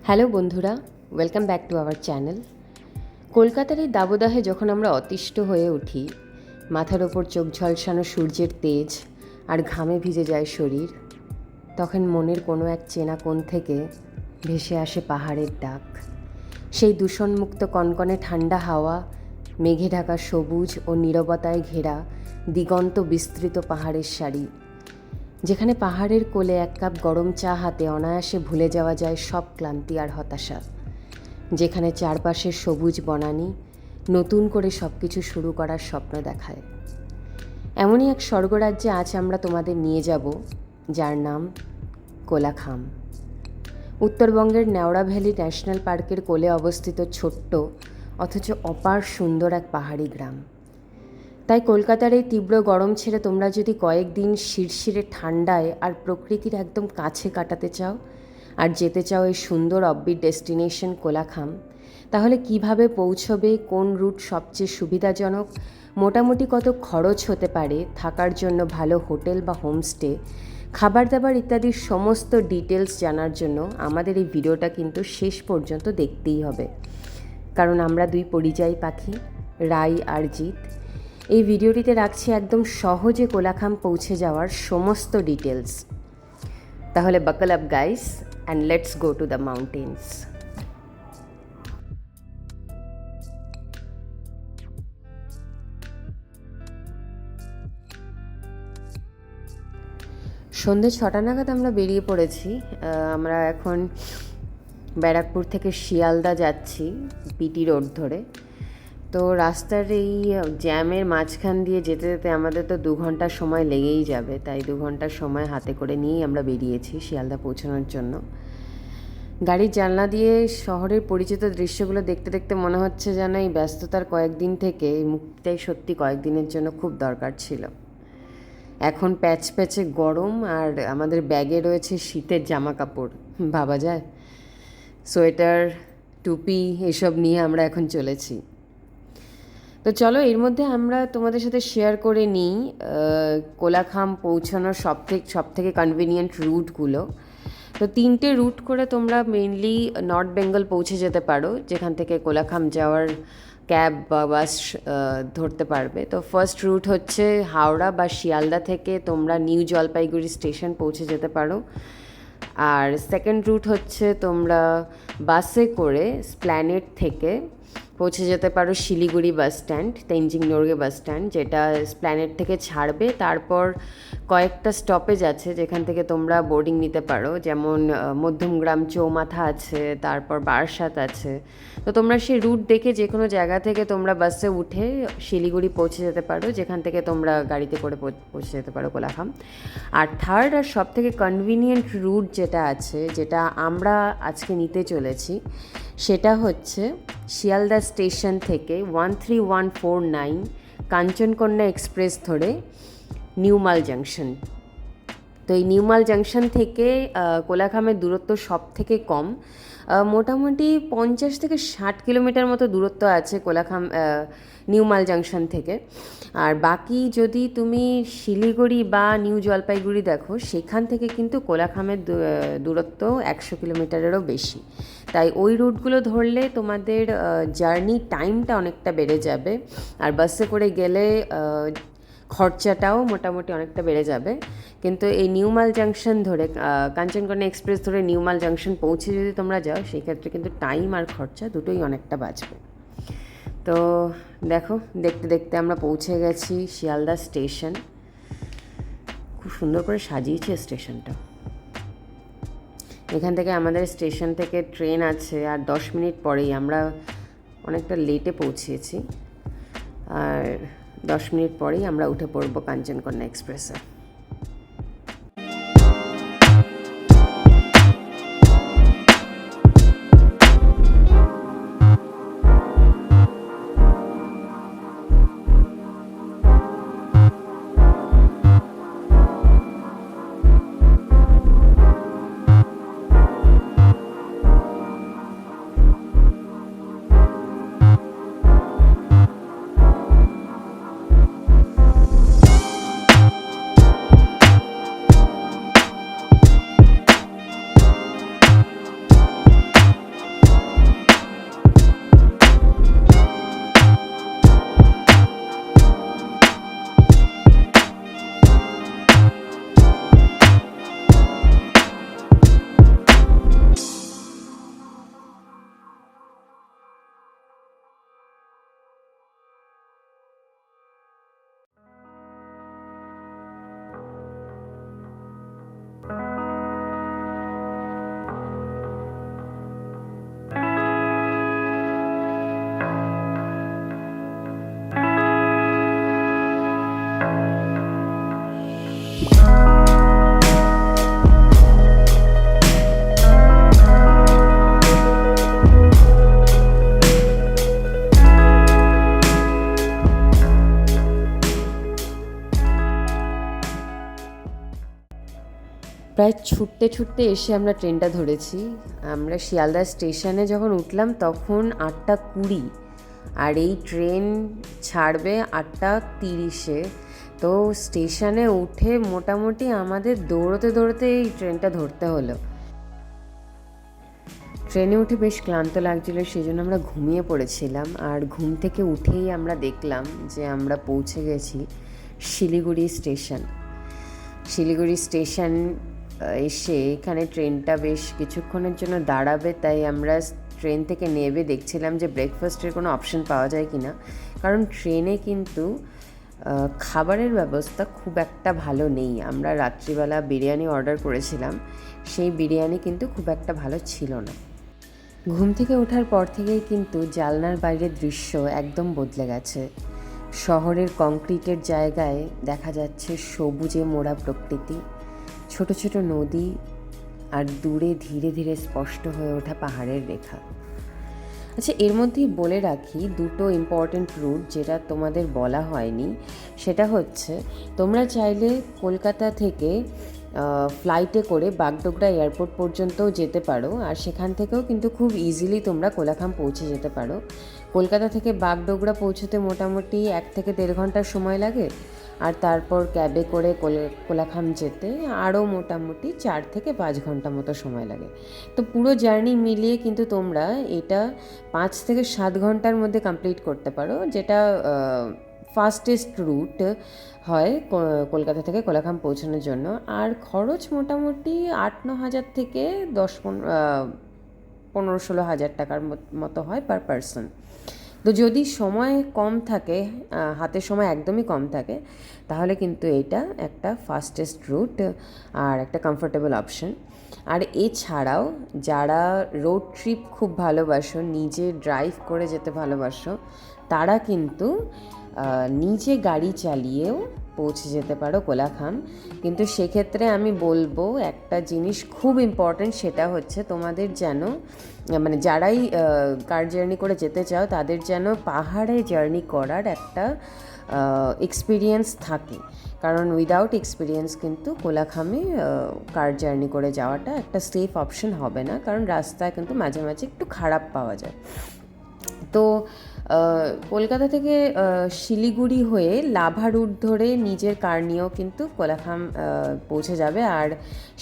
Hello বন্ধুরা, welcome back to our channel. কলকাতার এই দাবদাহে যখন আমরা অতিষ্ঠ হয়ে উঠি, মাথার ওপর চোখ ঝলসানো সূর্যের তেজ আর ঘামে ভিজে যায় শরীর, তখন মনের কোনো এক চেনা কোণ থেকে ভেসে আসে পাহাড়ের ডাক। সেই দূষণমুক্ত কনকনে ঠান্ডা হাওয়া, মেঘে ঢাকা সবুজ ও নীরবতায় ঘেরা দিগন্ত বিস্তৃত পাহাড়ের সারি, যেখানে পাহাড়ের কোলে এক কাপ গরম চা হাতে অনায়াসে ভুলে যাওয়া যায় সব ক্লান্তি আর হতাশা। যেখানে চারপাশের সবুজ বনানী নতুন করে সব কিছু শুরু করার স্বপ্ন দেখায়। এমনই এক স্বর্গরাজ্যে আজ আমরা তোমাদের নিয়ে যাব, যার নাম কোলাখাম। উত্তরবঙ্গের নেওড়া ভ্যালি ন্যাশনাল পার্কের কোলে অবস্থিত ছোট্ট অথচ অপার সুন্দর এক পাহাড়ি গ্রাম। তাই কলকাতার এই তীব্র গরম ছেড়ে তোমরা যদি কয়েকদিন শিরশিরে ঠান্ডায় আর প্রকৃতির একদম কাছে কাটাতে চাও আর যেতে চাও এই সুন্দর অফবিট ডেস্টিনেশন কোলাখাম, তাহলে কিভাবে পৌঁছবে, কোন রুট সবচেয়ে সুবিধাজনক, মোটামুটি কত খরচ হতে পারে, থাকার জন্য ভালো হোটেল বা হোমস্টে, খাবার দাবার ইত্যাদির সমস্ত ডিটেলস জানার জন্য আমাদের এই ভিডিওটা কিন্তু শেষ পর্যন্ত দেখতেই হবে। কারণ আমরা দুই পরিযায়ী পাখি, রাই আর জিৎ, এই ভিডিওটিতে রাখছি একদম সহজে কোলাখাম পৌঁছে যাওয়ার সমস্ত ডিটেলস। তাহলে বাকল up guys and let's go to the mountains. সন্ধ্যে 6টা নাগাদ আমরা বেরিয়ে পড়েছি। আমরা এখন ব্যারাকপুর থেকে শিয়ালদা যাচ্ছি পিটি রোড ধরে। তো রাস্তার এই জ্যামের মাঝখান দিয়ে যেতে যেতে আমাদের তো 2 ঘন্টা সময় লেগেই যাবে, তাই 2 ঘন্টার সময় হাতে করে নিয়েই আমরা বেরিয়েছি শিয়ালদা পৌঁছানোর জন্য। গাড়ির জানলা দিয়ে শহরের পরিচিত দৃশ্যগুলো দেখতে দেখতে মনে হচ্ছে যেন এই ব্যস্ততার কয়েকদিন থেকে এই মুক্তিটাই সত্যি কয়েকদিনের জন্য খুব দরকার ছিল। এখন প্যাচ প্যাচে গরম আর আমাদের ব্যাগে রয়েছে শীতের জামা কাপড়, ভাবা যায়। সোয়েটার, টুপি এসব নিয়ে আমরা এখন চলেছি। তো চলো এর মধ্যে আমরা তোমাদের সাথে শেয়ার করে নিই কোলাখাম পৌঁছানোর সব থেকে কনভিনিয়েন্ট রুটগুলো। তো 3টে রুট করে তোমরা মেইনলি নর্থ বেঙ্গল পৌঁছে যেতে পারো, যেখান থেকে কোলাখাম যাওয়ার ক্যাব বা বাস ধরতে পারবে। তো ফার্স্ট রুট হচ্ছে হাওড়া বা শিয়ালদা থেকে তোমরা নিউ জলপাইগুড়ি স্টেশন পৌঁছে যেতে পারো। আর সেকেন্ড রুট হচ্ছে তোমরা বাসে করে স্প্ল্যানেড থেকে পৌঁছে যেতে পারো Siliguri bus stand, Tenzing Norgay bus stand, যেটা স্প্ল্যানেড থেকে ছাড়বে। তারপর কয়েকটা স্টপেজ আছে যেখান থেকে তোমরা বোর্ডিং নিতে পারো, যেমন মধ্যমগ্রাম চৌমাথা আছে, তারপর বারাসাত আছে। তো তোমরা সেই রুট দেখে যে কোনো জায়গা থেকে তোমরা বাসে উঠে শিলিগুড়ি পৌঁছে যেতে পারো, যেখান থেকে তোমরা গাড়িতে করে পৌঁছে যেতে পারো কোলাখাম। আর থার্ড আর সব থেকে কনভিনিয়েন্ট রুট যেটা আছে, যেটা আমরা আজকে নিতে চলেছি, সেটা হচ্ছে শিয়ালদা স্টেশন থেকে 13149 কাঞ্চনকন্যা এক্সপ্রেস ধরে নিউমাল জাংশন। তো এই নিউমাল জাংশন থেকে কোলাখামের দূরত্ব সব থেকে কম, মোটামুটি 50 থেকে 60 কিলোমিটার মতো দূরত্ব আছে কোলাখাম নিউমাল জাংশন থেকে। আর বাকি যদি তুমি শিলিগুড়ি বা নিউ জলপাইগুড়ি দেখো, সেখান থেকে কিন্তু কোলাখামের দূরত্ব 100 কিলোমিটারেরও বেশি। তাই ওই রুটগুলো ধরলে তোমাদের জার্নি টাইমটা অনেকটা বেড়ে যাবে, আর বাসে করে গেলে খরচাটাও মোটামুটি অনেকটা বেড়ে যাবে। কিন্তু এই নিউমাল জাংশন ধরে কাঞ্চনকন্যা এক্সপ্রেস ধরে নিউমাল জাংশন পৌঁছে যদি তোমরা যাও, সেই ক্ষেত্রে কিন্তু টাইম আর খরচা দুটোই অনেকটা বাঁচবে। তো দেখো, দেখতে দেখতে আমরা পৌঁছে গেছি শিয়ালদা স্টেশন। খুব সুন্দর করে সাজিয়েছে স্টেশনটা। এখান থেকে আমাদের স্টেশন থেকে ট্রেন আছে, আর 10 মিনিট পরেই আমরা অনেকটা লেটে পৌঁছেছি, আর 10 মিনিট পরেই আমরা উঠে পড়বো কাঞ্চনকন্যা এক্সপ্রেসে। প্রায় ছুটতে ছুটতে এসে আমরা ট্রেনটা ধরেছি। আমরা শিয়ালদা স্টেশনে যখন উঠলাম তখন 8:20, আর এই ট্রেন ছাড়বে 8:30-এ। তো স্টেশনে উঠে মোটামুটি আমাদের দৌড়তে দৌড়তে এই ট্রেনটা ধরতে হলো। ট্রেনে উঠে বেশ ক্লান্ত লাগছিল, সেই জন্য আমরা ঘুমিয়ে পড়েছিলাম। আর ঘুম থেকে উঠেই আমরা দেখলাম যে আমরা পৌঁছে গেছি শিলিগুড়ি স্টেশন। শিলিগুড়ি স্টেশন এসে এখানে ট্রেনটা বেশ কিছুক্ষণের জন্য দাঁড়াবে, তাই আমরা ট্রেন থেকে নেমে দেখছিলাম যে ব্রেকফাস্টের কোনো অপশন পাওয়া যায় কি না। কারণ ট্রেনে কিন্তু খাবারের ব্যবস্থা খুব একটা ভালো নেই। আমরা রাত্রিবেলা বিরিয়ানি অর্ডার করেছিলাম, সেই বিরিয়ানি কিন্তু খুব একটা ভালো ছিল না। ঘুম থেকে ওঠার পর থেকেই কিন্তু জানলার বাইরের দৃশ্য একদম বদলে গেছে। শহরের কংক্রিটের জায়গায় দেখা যাচ্ছে সবুজে মোড়া প্রকৃতি, ছোট ছোট নদী, আর দূরে ধীরে ধীরে স্পষ্ট হয়ে ওঠা পাহাড়ের রেখা। আচ্ছা, এর মধ্যেই বলে রাখি দুটো ইম্পর্টেন্ট রুট যেটা তোমাদের বলা হয়নি। সেটা হচ্ছে, তোমরা চাইলে কলকাতা থেকে ফ্লাইটে করে বাগডোগরা এয়ারপোর্ট পর্যন্তও যেতে পারো, আর সেখান থেকেও কিন্তু খুব ইজিলি তোমরা কোলাখাম পৌঁছে যেতে পারো। কলকাতা থেকে বাগডোগরা পৌঁছতে মোটামুটি 1 থেকে 1.5 ঘন্টার সময় লাগে, আর তারপর ক্যাবে করে কোলাখাম যেতে আরও মোটামুটি 4 থেকে 5 ঘন্টা মতো সময় লাগে। তো পুরো জার্নি মিলিয়ে কিন্তু তোমরা এটা 5 থেকে 7 ঘন্টার মধ্যে কমপ্লিট করতে পারো, যেটা ফাস্টেস্ট রুট হয় কলকাতা থেকে কোলাখাম পৌঁছানোর জন্য। আর খরচ মোটামুটি 8-9 হাজার থেকে 15-16 হাজার টাকার মতো হয় পার পারসন। তো যদি সময় কম থাকে, হাতে সময় একদমই কম থাকে, তাহলে কিন্তু এটা একটা ফাস্টেস্ট রুট আর একটা কমফোর্টেবল অপশন। আর এছাড়াও যারা রোড ট্রিপ খুব ভালোবাসো, নিজে ড্রাইভ করে যেতে ভালোবাসো, তারা কিন্তু নিজে গাড়ি চালিয়েও পৌঁছে যেতে পারো কোলাখাম। কিন্তু সেক্ষেত্রে আমি বলবো একটা জিনিস খুব ইম্পর্ট্যান্ট, সেটা হচ্ছে তোমাদের যেন মানে যারাই কার জার্নি করে যেতে চাও তাদের যেন পাহাড়ে জার্নি করার একটা এক্সপিরিয়েন্স থাকে। কারণ উইদাউট এক্সপিরিয়েন্স কিন্তু কোলাখামে কার জার্নি করে যাওয়াটা একটা সেফ অপশন হবে না, কারণ রাস্তায় কিন্তু মাঝে মাঝে একটু খারাপ পাওয়া যায়। তো কলকাতা থেকে শিলিগুড়ি হয়ে লাভা রুট ধরে নিজের কার নিয়েও কিন্তু কোলাখাম পৌঁছে যাবে, আর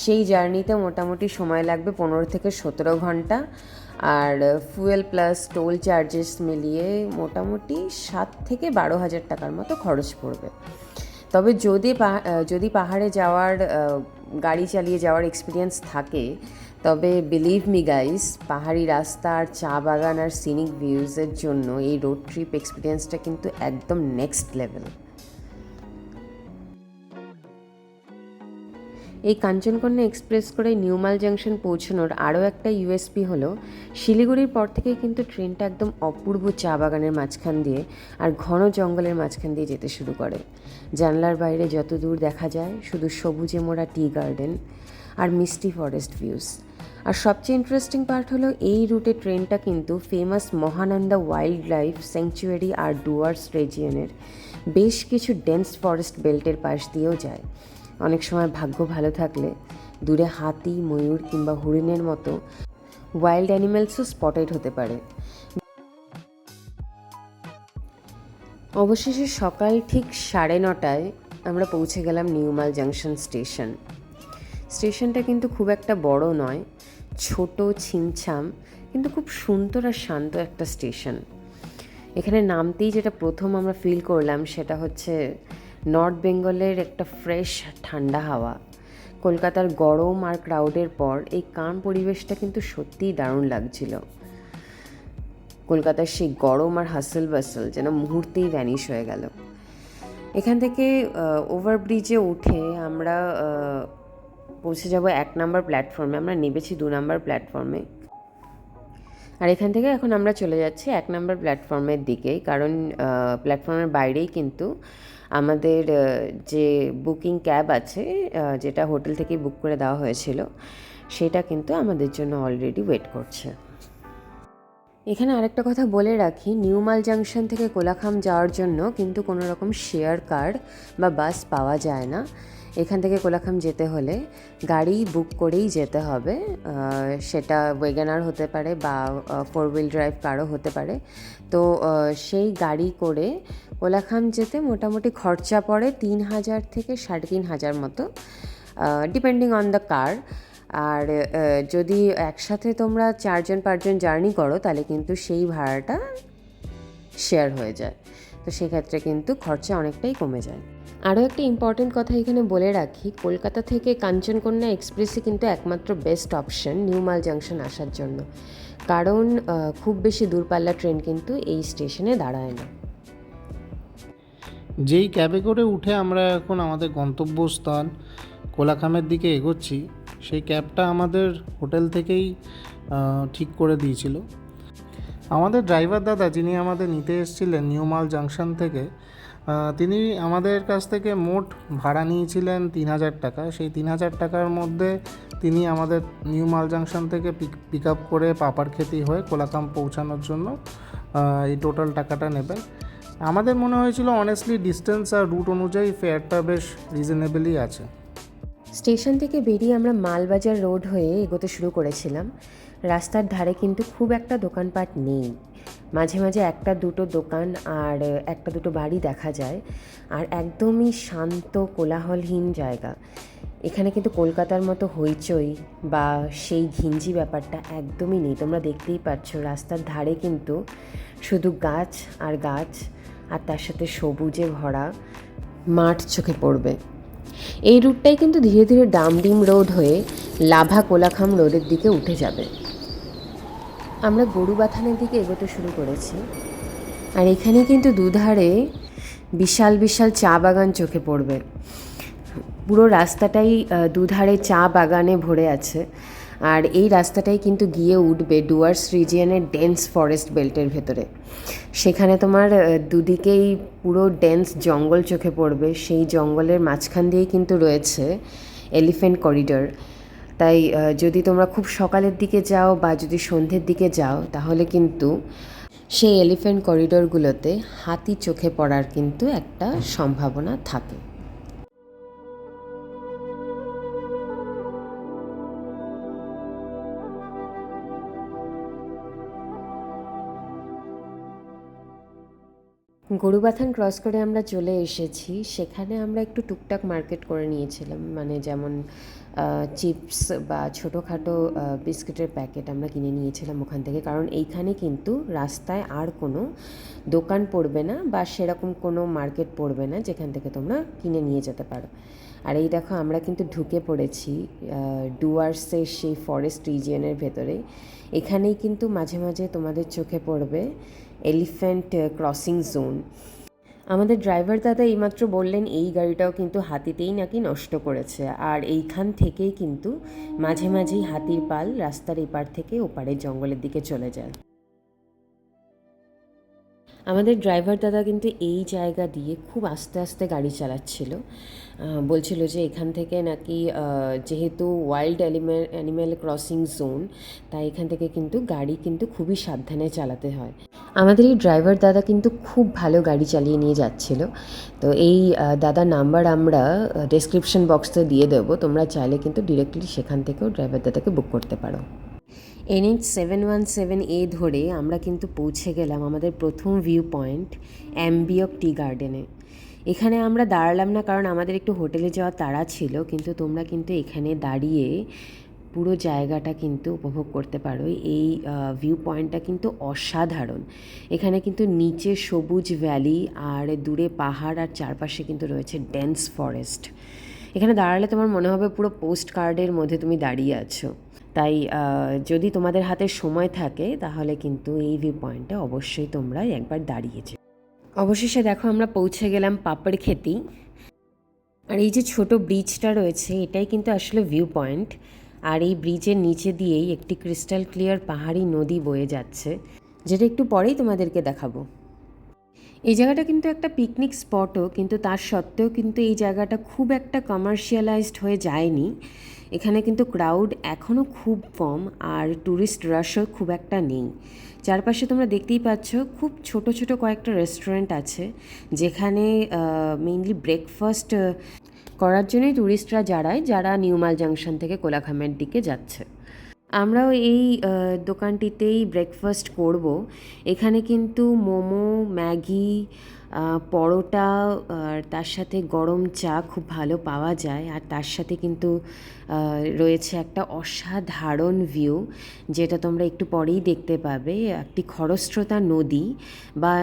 সেই জার্নিতে মোটামুটি সময় লাগবে 15 থেকে 17 ঘন্টা। আর ফুয়েল প্লাস টোল চার্জেস মিলিয়ে মোটামুটি 7 থেকে 12 হাজার টাকার মতো খরচ পড়বে। তবে যদি পাহাড়ে যাওয়ার গাড়ি চালিয়ে যাওয়ার এক্সপিরিয়েন্স থাকে, তবে বিলিভ মি গাইস, পাহাড়ি রাস্তা আর চা বাগান আর সিনিক ভিউজের জন্য এই রোড ট্রিপ এক্সপিরিয়েন্সটা কিন্তু একদম নেক্সট লেভেল। এই কাঞ্চনকন্যা এক্সপ্রেস করে নিউমাল জাংশন পৌঁছানোর আরও একটা ইউএসপি হলো, শিলিগুড়ির পর থেকেই কিন্তু ট্রেনটা একদম অপূর্ব চা বাগানের মাঝখান দিয়ে আর ঘন জঙ্গলের মাঝখান দিয়ে যেতে শুরু করে। জানলার বাইরে যত দূর দেখা যায় শুধু সবুজে মোড়া টি গার্ডেন আর মিষ্টি ফরেস্ট ভিউজ। আর সবচেয়ে ইন্টারেস্টিং পার্ট হলো, এই রুটে ট্রেনটা কিন্তু famous Mahananda wild life sanctuary আর ডুয়ার্স রিজিয়নের বেশ কিছু ডেন্স ফরেস্ট বেল্টের পাশ দিয়েও যায়। অনেক সময় ভাগ্য ভালো থাকলে দূরে হাতি, ময়ূর কিংবা হরিণের মতো ওয়াইল্ড অ্যানিম্যালসও স্পটেড হতে পারে। অবশেষে সকাল ঠিক 9:30টায় আমরা পৌঁছে গেলাম নিউমাল জাংশন স্টেশনটা কিন্তু খুব একটা বড় নয়, ছোট, ছিমছাম, কিন্তু খুব সুন্দর আর শান্ত একটা স্টেশন। এখানে নামতেই যেটা প্রথম আমরা ফিল করলাম সেটা হচ্ছে নর্থ বেঙ্গলের একটা ফ্রেশ ঠান্ডা হাওয়া। কলকাতার গরম আর ক্রাউডের পর এই কাম পরিবেশটা কিন্তু সত্যিই দারুণ লাগছিল। কলকাতার সেই গরম আর হাসল বাসল যেন মুহূর্তেই ভ্যানিশ হয়ে গেল। এখান থেকে ওভারব্রিজে উঠে আমরা পৌঁছে যাব 1 নম্বর প্ল্যাটফর্মে। আমরা নেমেছি 2 নম্বর প্ল্যাটফর্মে, আর এখান থেকে এখন আমরা চলে যাচ্ছি 1 নম্বর প্ল্যাটফর্মের দিকেই, কারণ প্ল্যাটফর্মের বাইরেই কিন্তু আমাদের যে বুকিং ক্যাব আছে, যেটা হোটেল থেকেই বুক করে দেওয়া হয়েছিল, সেটা কিন্তু আমাদের জন্য অলরেডি ওয়েট করছে। এখানে আরেকটা কথা বলে রাখি, নিউমাল জাংশন থেকে কোলাখাম যাওয়ার জন্য কিন্তু কোনো রকম শেয়ার কার বা বাস পাওয়া যায় না। এখান থেকে কোলাখাম যেতে হলে গাড়ি বুক করেই যেতে হবে, সেটা ওয়েগানার হতে পারে বা 4 হুইল ড্রাইভ কারও হতে পারে। তো সেই গাড়ি করে কোলাখাম যেতে মোটামুটি খরচা পড়ে 3,000 থেকে 3,500 মতো, ডিপেন্ডিং অন দ্য কার। আর যদি একসাথে তোমরা 4-5জন জার্নি করো তাহলে কিন্তু সেই ভাড়াটা শেয়ার হয়ে যায়, তো সেক্ষেত্রে কিন্তু খরচা অনেকটাই কমে যায়। আরও একটা ইম্পর্টেন্ট কথা এখানে বলে রাখি, কলকাতা থেকে কাঞ্চনকন্যা এক্সপ্রেসই কিন্তু একমাত্র বেস্ট অপশন নিউ মাল জাংশন আসার জন্য, কারণ খুব বেশি দূরপাল্লা ট্রেন কিন্তু এই স্টেশনে দাঁড়ায় না। যেই ক্যাবে করে উঠে আমরা এখন আমাদের গন্তব্যস্থান কোলাখামের দিকে এগোচ্ছি, সেই ক্যাবটা আমাদের হোটেল থেকেই ঠিক করে দিয়েছিল আমাদের ড্রাইভার দাদা, যিনি আমাদের নিতে এসেছিলেন নিউ মাল জাংশন থেকে। তিনি আমাদের কাছ থেকে মোট ভাড়া নিয়েছিলেন 3,000 টাকা। সেই 3,000 টাকার মধ্যে তিনি আমাদের নিউ মাল জাংশন থেকে পিক আপ করে পাপারখেতি হয়ে কোলাখাম পৌঁছানোর জন্য এই টোটাল টাকাটা নেবেন। আমাদের মনে হয়েছিল অনেস্টলি ডিস্টেন্স আর রুট অনুযায়ী ফেয়ারটা বেশ রিজনেবলই আছে। স্টেশন থেকে বেরিয়ে আমরা মালবাজার রোড হয়ে এগোতে শুরু করেছিলাম। রাস্তার ধারে কিন্তু খুব একটা দোকানপাট নেই, মাঝে মাঝে একটা দুটো দোকান আর একটা দুটো বাড়ি দেখা যায়, আর একদমই শান্ত কোলাহলহীন জায়গা। এখানে কিন্তু কলকাতার মতো হইচই বা সেই ঘিঞ্জি ব্যাপারটা একদমই নেই। তোমরা দেখতেই পাচ্ছ রাস্তার ধারে কিন্তু শুধু গাছ আর গাছ, আর তার সাথে সবুজে ভরা মাঠ চোখে পড়বে। এই রুটটাই কিন্তু ধীরে ধীরে ডামডিম রোড হয়ে লাভা কোলাখাম রোডের দিকে উঠে যাবে। আমরা গরুবাথানের দিকে এগোতে শুরু করেছি, আর এখানে কিন্তু দুধারে বিশাল বিশাল চা বাগান চোখে পড়বে। পুরো রাস্তাটাই দুধারে চা বাগানে ভরে আছে, আর এই রাস্তাটাই কিন্তু গিয়ে উঠবে ডুয়ার্স রিজিয়নের ডেন্স ফরেস্ট বেল্টের ভেতরে। সেখানে তোমার দুদিকেই পুরো ডেন্স জঙ্গল চোখে পড়বে। সেই জঙ্গলের মাঝখান দিয়েই কিন্তু রয়েছে এলিফ্যান্ট করিডর। তাই যদি তোমরা খুব সকালের দিকে যাও বা যদি সন্ধ্যের দিকে যাও, তাহলে কিন্তু সেই এলিফ্যান্ট করিডরগুলোতে হাতি চোখে পড়ার কিন্তু একটা সম্ভাবনা থাকে। গরুবাথান ক্রস করে আমরা চলে এসেছি। সেখানে আমরা একটু টুকটাক মার্কেট করে নিয়েছিলাম, মানে যেমন চিপস বা ছোটোখাটো বিস্কিটের প্যাকেট আমরা কিনে নিয়েছিলাম ওখান থেকে, কারণ এইখানে কিন্তু রাস্তায় আর কোনো দোকান পড়বে না বা সেরকম কোনো মার্কেট পড়বে না যেখান থেকে তোমরা কিনে নিয়ে যেতে পারো। আর এই দেখো আমরা কিন্তু ঢুকে পড়েছি ডুয়ার্সের সেই ফরেস্ট রিজিয়নের ভেতরে। এখানেই কিন্তু মাঝে মাঝে তোমাদের চোখে পড়বে এলিফ্যান্ট ক্রসিং জোন। আমাদের ড্রাইভার দাদা এইমাত্র বললেন এই গাড়িটাও কিন্তু হাতিতেই নাকি নষ্ট করেছে, আর এইখান থেকেই কিন্তু মাঝে মাঝেই হাতির পাল রাস্তার এপার থেকে ওপারের জঙ্গলের দিকে চলে যায়। আমাদের ড্রাইভার দাদা কিন্তু এই জায়গা দিয়ে খুব আস্তে আস্তে গাড়ি চালাচ্ছিল। বলছিল যে এখান থেকে নাকি যেহেতু ওয়াইল্ড অ্যানিম্যাল ক্রসিং জোন, তাই এখান থেকে কিন্তু গাড়ি কিন্তু খুবই সাবধানে চালাতে হয়। আমাদের এই ড্রাইভার দাদা কিন্তু খুব ভালো গাড়ি চালিয়ে নিয়ে যাচ্ছিল। তো এই দাদার নাম্বার আমরা ডেসক্রিপশন বক্সে দিয়ে দেবো, তোমরা চাইলে কিন্তু ডিরেক্টলি সেখান থেকেও ড্রাইভার দাদাকে বুক করতে পারো। NH 717A ধরে আমরা কিন্তু পৌঁছে গেলাম আমাদের প্রথম ভিউ পয়েন্ট অ্যাম্বিয়ক টি গার্ডেনে। এখানে আমরা দাঁড়ালাম না কারণ আমাদের একটু হোটেলে যাওয়ার তাড়া ছিল, কিন্তু তোমরা কিন্তু এখানে দাঁড়িয়ে পুরো জায়গাটা কিন্তু উপভোগ করতে পারো। এই ভিউ পয়েন্টটা কিন্তু অসাধারণ। এখানে কিন্তু নিচে সবুজ ভ্যালি আর দূরে পাহাড়, আর চারপাশে কিন্তু রয়েছে ডেন্স ফরেস্ট। এখানে দাঁড়ালে তোমার মনে হবে পুরো পোস্ট কার্ডের মধ্যে তুমি দাঁড়িয়ে আছো। তাই যদি তোমাদের হাতে সময় থাকে তাহলে কিন্তু এই ভিউ পয়েন্টে অবশ্যই তোমরা একবার দাঁড়িয়েছে। অবশেষে দেখো আমরা পৌঁছে গেলাম পাপারখেতি। আর এই যে ছোট ব্রিজটা রয়েছে এটাই কিন্তু আসলে ভিউ পয়েন্ট, আর এই ব্রিজের নিচে দিয়েই একটি ক্রিস্টাল ক্লিয়ার পাহাড়ি নদী বয়ে যাচ্ছে, যেটা একটু পরেই তোমাদেরকে দেখাবো। এই জায়গাটা কিন্তু একটা পিকনিক স্পটও, কিন্তু তার সত্ত্বেও কিন্তু এই জায়গাটা খুব একটা কমার্শিয়ালাইজড হয়ে যায়নি। এখানে কিন্তু ক্রাউড এখনও খুব কম, আর ট্যুরিস্ট রাশও খুব একটা নেই। চারপাশে তোমরা দেখতেই পাচ্ছ খুব ছোট ছোট কয়েকটা রেস্টুরেন্ট আছে, যেখানে মেইনলি ব্রেকফাস্ট করার জন্যই ট্যুরিস্টরা যারা নিউমাল জাংশন থেকে কোলাখামের দিকে যাচ্ছে। আমরাও এই দোকানটিতেই ব্রেকফাস্ট করব। এখানে কিন্তু মোমো, ম্যাগি, পরোটা আর তার সাথে গরম চা খুব ভালো পাওয়া যায়। আর তার সাথে কিন্তু রয়েছে একটা অসাধারণ ভিউ, যেটা তোমরা একটু পরেই দেখতে পাবে। একটি খরস্রোতা নদী বা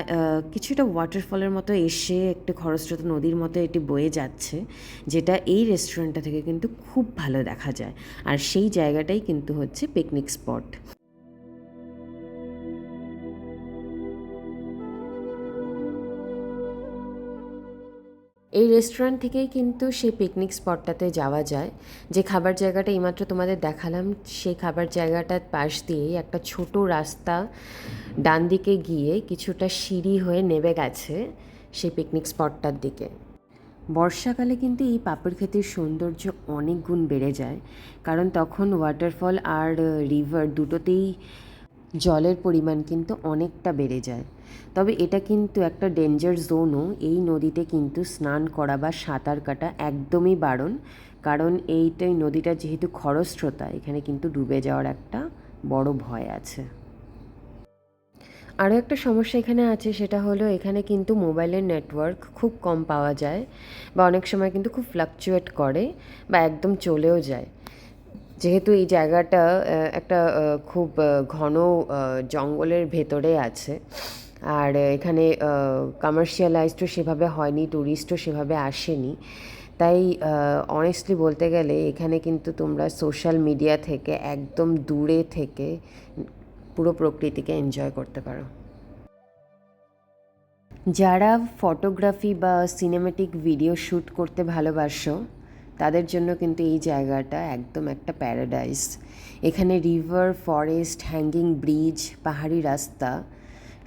কিছুটা ওয়াটারফলের মতো এসে একটি খরস্রোতা নদীর মতো এটি বয়ে যাচ্ছে, যেটা এই রেস্টুরেন্টটা থেকে কিন্তু খুব ভালো দেখা যায়। আর সেই জায়গাটাই কিন্তু হচ্ছে পিকনিক স্পট। এই রেস্টুরেন্ট থেকেই কিন্তু সেই পিকনিক স্পটটাতে যাওয়া যায়। যে খাবার জায়গাটা এইমাত্র তোমাদের দেখালাম, সেই খাবার জায়গাটার পাশ দিয়েই একটা ছোট রাস্তা ডান দিকে গিয়ে কিছুটা সিঁড়ি হয়ে নেমে গেছে সেই পিকনিক স্পটটার দিকে। বর্ষাকালে কিন্তু এই পাপড় ক্ষেতের সৌন্দর্য অনেক গুণ বেড়ে যায়, কারণ তখন ওয়াটারফল আর রিভার দুটোতেই জলের পরিমাণ কিন্তু অনেকটা বেড়ে যায়। তবে এটা কিন্তু একটা ডেঞ্জার জোনও। এই নদীতে কিন্তু স্নান করা বা সাঁতার কাটা একদমই বারণ, কারণ এইটাই নদীটা যেহেতু খরস্রোতা, এখানে কিন্তু ডুবে যাওয়ার একটা বড় ভয় আছে। আরও একটা সমস্যা এখানে আছে, সেটা হলো এখানে কিন্তু মোবাইলের নেটওয়ার্ক খুব কম পাওয়া যায় বা অনেক সময় কিন্তু খুব ফ্লাকচুয়েট করে বা একদম চলেও যায়। যেহেতু এই জায়গাটা একটা খুব ঘন জঙ্গলের ভেতরে আছে, আর এখানে কমার্শিয়ালাইজডও সেভাবে হয়নি, ট্যুরিস্টও সেভাবে আসেনি, তাই অনেস্টলি বলতে গেলে এখানে কিন্তু তোমরা সোশ্যাল মিডিয়া থেকে একদম দূরে থেকে পুরো প্রকৃতিকে এনজয় করতে পারো। যারা ফটোগ্রাফি বা সিনেম্যাটিক ভিডিও শ্যুট করতে ভালোবাসো, তাদের জন্য কিন্তু এই জায়গাটা একদম একটা প্যারাডাইস। এখানে রিভার, ফরেস্ট, হ্যাঙ্গিং ব্রিজ, পাহাড়ি রাস্তা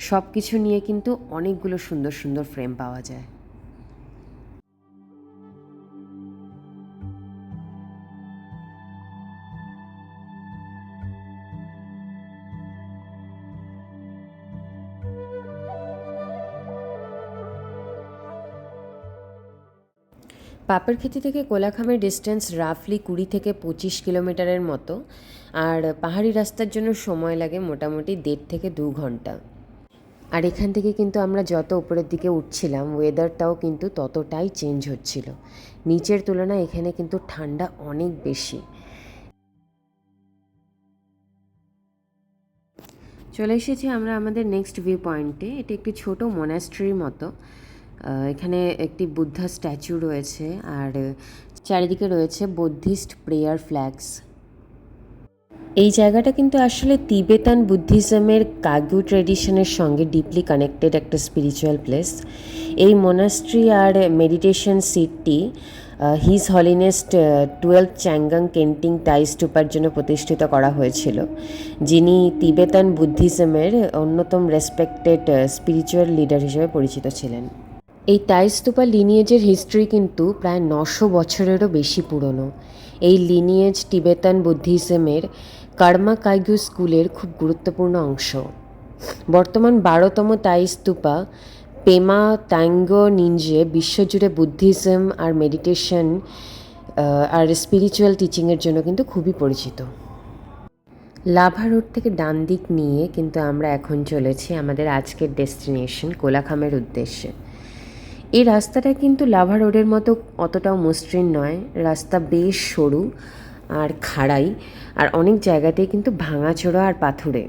সব কিছু নিয়ে কিন্তু অনেকগুলো সুন্দর সুন্দর ফ্রেম পাওয়া যায়। পাপড়খেতি থেকে কোলাখামের ডিস্টেন্স রাফলি 20 থেকে 25 কিলোমিটারের মতো, আর পাহাড়ি রাস্তার জন্য সময় লাগে মোটামুটি 1.5 থেকে 2 ঘন্টা। আর এখান থেকে কিন্তু আমরা যত উপরের দিকে উঠছিলাম, ওয়েদারটাও কিন্তু ততটাই চেঞ্জ হচ্ছিল। নিচের তুলনায় এখানে কিন্তু ঠান্ডা অনেক বেশি। চলে এসেছি আমরা আমাদের নেক্সট ভিউ পয়েন্টে। এটি একটি ছোট মোনাস্ট্রির মতো। এখানে একটি বুদ্ধা স্ট্যাচু রয়েছে, আর চারিদিকে রয়েছে বুদ্ধিস্ট প্রেয়ার ফ্ল্যাগস। এই জায়গাটা কিন্তু আসলে তিবেতান বুদ্ধিজমের কাগু ট্রেডিশনের সঙ্গে ডিপলি কানেক্টেড একটা স্পিরিচুয়াল প্লেস। এই মোনাস্ট্রি আর মেডিটেশন সিটটি হিজ হলিনেস 12th চ্যাঙ্গাং কেন্টিং টাই স্টুপার জন্য প্রতিষ্ঠিত করা হয়েছিল, যিনি তিবেতান বুদ্ধিজমের অন্যতম রেসপেক্টেড স্পিরিচুয়াল লিডার হিসেবে পরিচিত ছিলেন। এই টাই স্তূপা লিনিয়েজের হিস্ট্রি কিন্তু প্রায় 900 বছরেরও বেশি পুরনো। এই লিনিয়েজ তিবেতান বুদ্ধিজমের কার্মা কাইগু স্কুলের খুব গুরুত্বপূর্ণ অংশ। বর্তমান 12তম তাই স্তূপা পেমা ট্যাঙ্গো নিঞ্জে বিশ্বজুড়ে বুদ্ধিজম আর মেডিটেশন আর স্পিরিচুয়াল টিচিংয়ের জন্য কিন্তু খুবই পরিচিত। লাভা রোড থেকে ডান দিক নিয়ে কিন্তু আমরা এখন চলেছি আমাদের আজকের ডেস্টিনেশন কোলাখামের উদ্দেশ্যে। এই রাস্তাটা কিন্তু লাভা রোডের মতো অতটাও মসৃণ নয়, রাস্তা বেশ সরু আর খাড়াই, আর অনেক জায়গাতেই কিন্তু ভাঙাচোরা আর পাথুরে।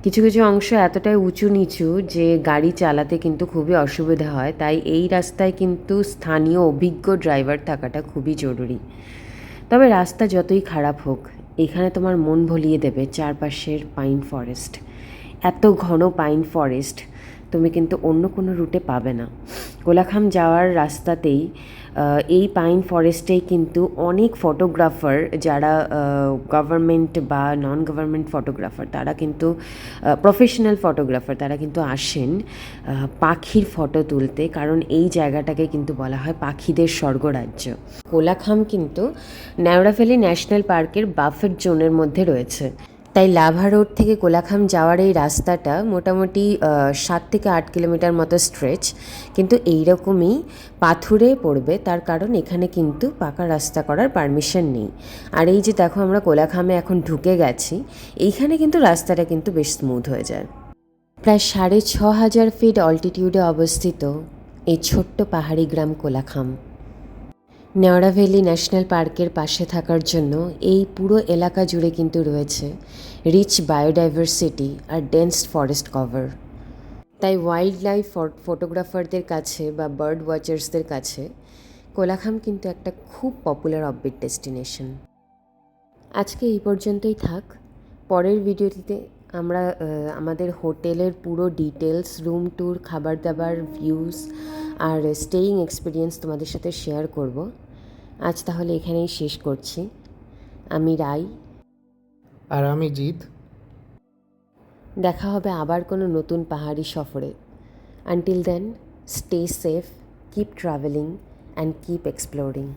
কিছু কিছু অংশ এতটাই উঁচু নিচু যে গাড়ি চালাতে কিন্তু খুবই অসুবিধা হয়, তাই এই রাস্তায় কিন্তু স্থানীয় অভিজ্ঞ ড্রাইভার থাকাটা খুবই জরুরি। তবে রাস্তা যতই খারাপ হোক, এখানে তোমার মন ভুলিয়ে দেবে চারপাশের পাইন ফরেস্ট। এত ঘন পাইন ফরেস্ট তুমি কিন্তু অন্য কোনো রুটে পাবে না। কোলাখাম যাওয়ার রাস্তাতেই এই পাইন ফরেস্টেই কিন্তু অনেক ফটোগ্রাফার, যারা গভর্নমেন্ট বা নন গভর্নমেন্ট ফটোগ্রাফার, তারা কিন্তু প্রফেশনাল ফটোগ্রাফার, তারা কিন্তু আসেন পাখির ফটো তুলতে, কারণ এই জায়গাটাকে কিন্তু বলা হয় পাখিদের স্বর্গরাজ্য। কোলাখাম কিন্তু নেওড়া ভ্যালি ন্যাশনাল পার্কের বাফেট জোনের মধ্যে রয়েছে। তাই লাভা রোড থেকে কোলাখাম যাওয়ার এই রাস্তাটা মোটামুটি 7 থেকে 8 কিলোমিটার মতো স্ট্রেচ, কিন্তু এইরকমই পাথুরে পড়বে, তার কারণ এখানে কিন্তু পাকা রাস্তা করার পারমিশন নেই। আর এই যে দেখো আমরা কোলাখামে এখন ঢুকে গেছি, এইখানে কিন্তু রাস্তাটা কিন্তু বেশ স্মুথ হয়ে যায়। প্রায় 6,500 ফিট অল্টিটিউডে অবস্থিত এই ছোট্ট পাহাড়ি গ্রাম কোলাখাম নেওড়া ভ্যালি ন্যাশনাল পার্কের পাশে থাকার জন্য এই পুরো এলাকা জুড়ে কিন্তু রয়েছে রিচ বায়োডাইভার্সিটি আর ডেন্স ফরেস্ট কভার। তাই ওয়াইল্ড লাইফ ফটোগ্রাফারদের কাছে বা বার্ড ওয়াচার্সদের কাছে কোলাখাম কিন্তু একটা খুব পপুলার অফবিট ডেস্টিনেশন। আজকে এই পর্যন্তই থাক। পরের ভিডিওটিতে আমরা আমাদের হোটেলের পুরো ডিটেলস, রুম ট্যুর, খাবার দাবার, ভিউজ আর স্টেইং এক্সপিরিয়েন্স তোমাদের সাথে শেয়ার করব। আজ তাহলে এখানেই শেষ করছি। আমি রাই, আর আমি জিৎ। দেখা হবে আবার কোনো নতুন পাহাড়ি সফরে। Until then, stay safe, keep travelling and keep exploring.